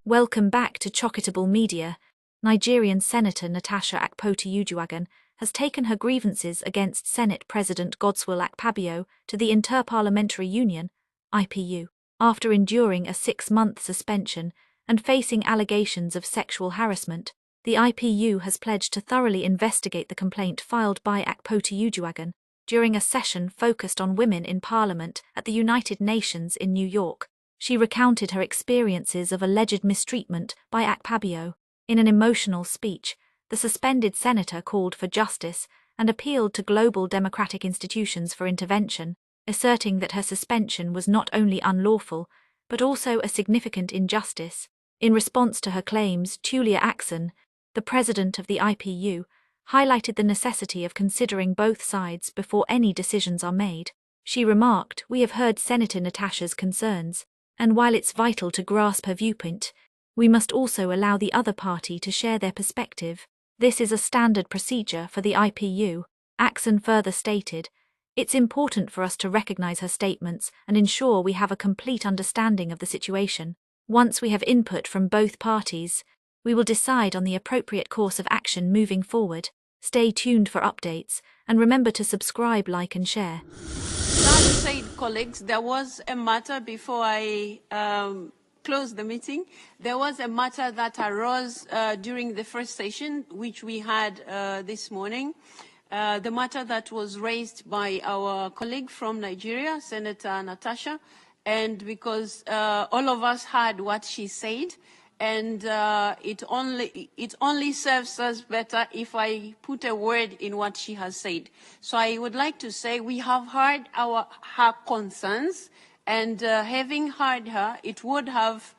Welcome back to Chokitable Media. Nigerian Senator Natasha Akpoti-Uduaghan has taken her grievances against Senate President Godswill Akpabio to the Inter-Parliamentary Union, IPU, after enduring a 6-month suspension and facing allegations of sexual harassment. The IPU has pledged to thoroughly investigate the complaint filed by Akpoti-Uduaghan during a session focused on women in Parliament at the United Nations in New York. She recounted her experiences of alleged mistreatment by Akpabio. In an emotional speech, the suspended senator called for justice and appealed to global democratic institutions for intervention, asserting that her suspension was not only unlawful, but also a significant injustice. In response to her claims, Tulia Akson, the president of the IPU, highlighted the necessity of considering both sides before any decisions are made. She remarked, "We have heard Senator Natasha's concerns, and while it's vital to grasp her viewpoint, we must also allow the other party to share their perspective. This is a standard procedure for the IPU." Akson further stated, "It's important for us to recognize her statements and ensure we have a complete understanding of the situation. Once we have input from both parties, we will decide on the appropriate course of action moving forward. Stay tuned for updates, and remember to subscribe, like and share." That said, colleagues, there was a matter before I close the meeting. There was a matter that arose during the first session, which we had this morning. The matter that was raised by our colleague from Nigeria, Senator Natasha, and because all of us heard what she said, and it only serves us better if I put a word in what she has said. So I would like to say we have heard her concerns, and having heard her, it would have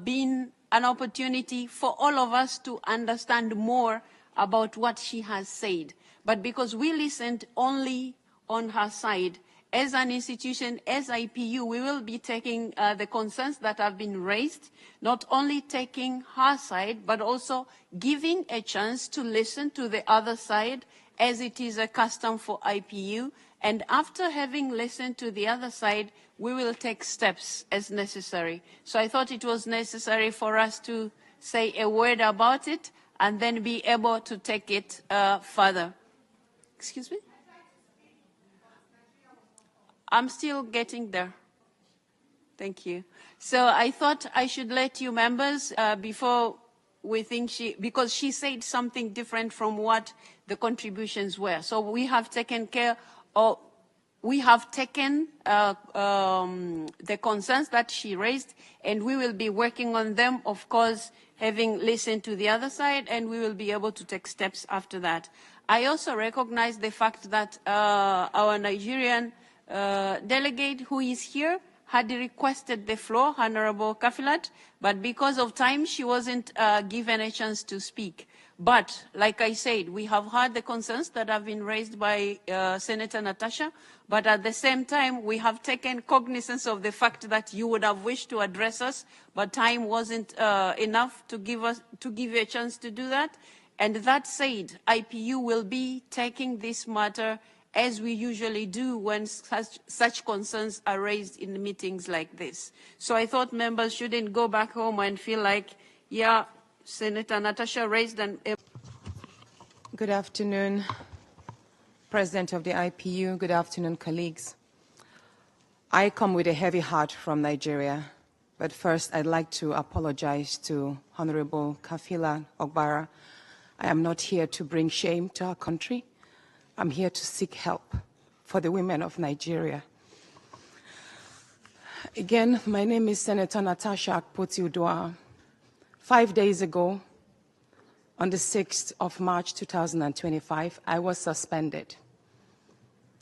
been an opportunity for all of us to understand more about what she has said. But because we listened only on her side, as an institution, as IPU, we will be taking the concerns that have been raised, not only taking her side, but also giving a chance to listen to the other side, as it is a custom for IPU. And after having listened to the other side, we will take steps as necessary. So I thought it was necessary for us to say a word about it and then be able to take it further. Excuse me? I'm still getting there. Thank you. So I thought I should let you members, before we think because she said something different from what the contributions were. So we have taken care of, we have taken the concerns that she raised, and we will be working on them, of course, having listened to the other side, and we will be able to take steps after that. I also recognize the fact that our Nigerian delegate who is here had requested the floor, Honorable Kafilat, but because of time, she wasn't given a chance to speak. But, like I said, we have heard the concerns that have been raised by Senator Natasha, but at the same time, we have taken cognizance of the fact that you would have wished to address us, but time wasn't enough to give you a chance to do that. And that said, IPU will be taking this matter as we usually do when such concerns are raised in meetings like this. So I thought members shouldn't go back home and feel like, yeah, Senator Natasha raised an... Good afternoon, President of the IPU. Good afternoon, colleagues. I come with a heavy heart from Nigeria, but first I'd like to apologize to Honorable Kafila Ogbara. I am not here to bring shame to our country. I'm here to seek help for the women of Nigeria. Again, my name is Senator Natasha Akpoti-Uduaghan. 5 days ago, on the 6th of March 2025, I was suspended.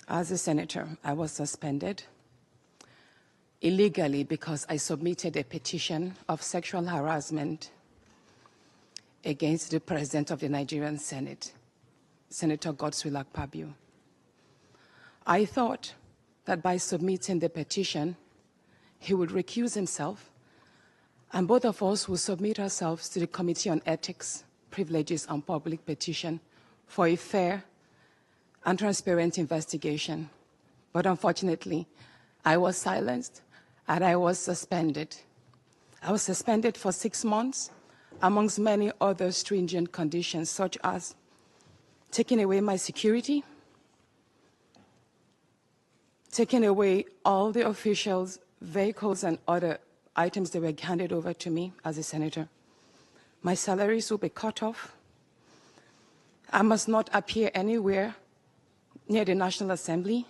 As a senator, I was suspended illegally because I submitted a petition of sexual harassment against the President of the Nigerian Senate, Senator Godswill Akpabio. I thought that by submitting the petition, he would recuse himself, and both of us will submit ourselves to the Committee on Ethics, Privileges, and Public Petition for a fair and transparent investigation. But unfortunately, I was silenced and I was suspended. I was suspended for 6 months, amongst many other stringent conditions, such as taking away my security, taking away all the officials, vehicles, and other items that were handed over to me as a senator. My salaries will be cut off. I must not appear anywhere near the National Assembly.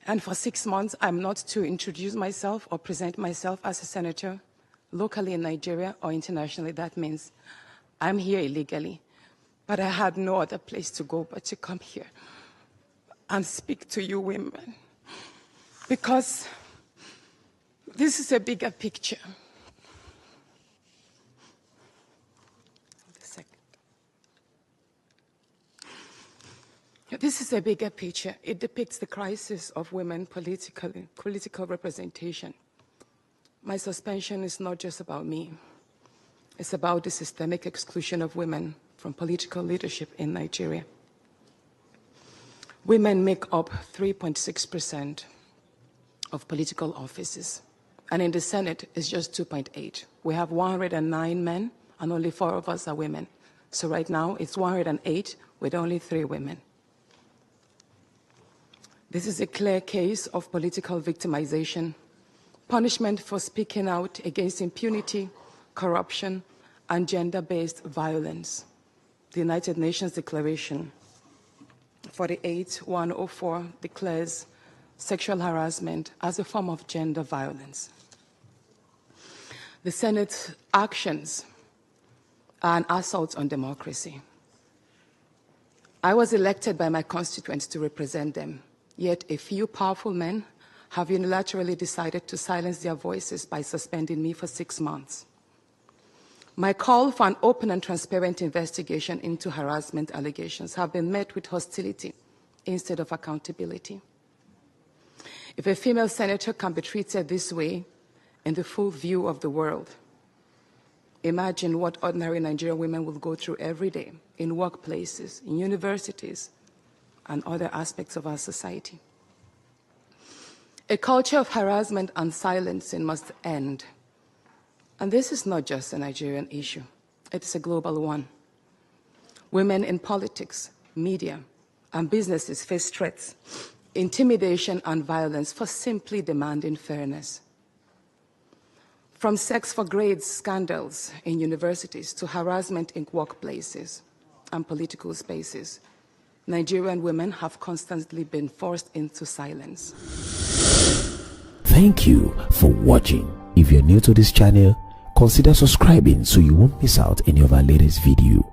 And for 6 months, I'm not to introduce myself or present myself as a senator locally in Nigeria or internationally. That means I'm here illegally. But I had no other place to go but to come here and speak to you women. Because this is a bigger picture. This is a bigger picture. It depicts the crisis of women political representation. My suspension is not just about me. It's about the systemic exclusion of women from political leadership in Nigeria. Women make up 3.6% of political offices, and in the Senate, it's just 2.8. We have 109 men, and only 4 of us are women. So right now, it's 108 with only 3 women. This is a clear case of political victimization, punishment for speaking out against impunity, corruption, and gender-based violence. The United Nations Declaration 48/104 declares sexual harassment as a form of gender violence. The Senate's actions are an assault on democracy. I was elected by my constituents to represent them. Yet a few powerful men have unilaterally decided to silence their voices by suspending me for 6 months. My call for an open and transparent investigation into harassment allegations have been met with hostility instead of accountability. If a female senator can be treated this way in the full view of the world, imagine what ordinary Nigerian women will go through every day in workplaces, in universities, and other aspects of our society. A culture of harassment and silencing must end. And this is not just a Nigerian issue. It is a global one. Women in politics, media, and businesses face threats, intimidation, and violence for simply demanding fairness. From sex for grades scandals in universities to harassment in workplaces and political spaces, Nigerian women have constantly been forced into silence. Thank you for watching. If you're new to this channel, consider subscribing so you won't miss out any of our latest video.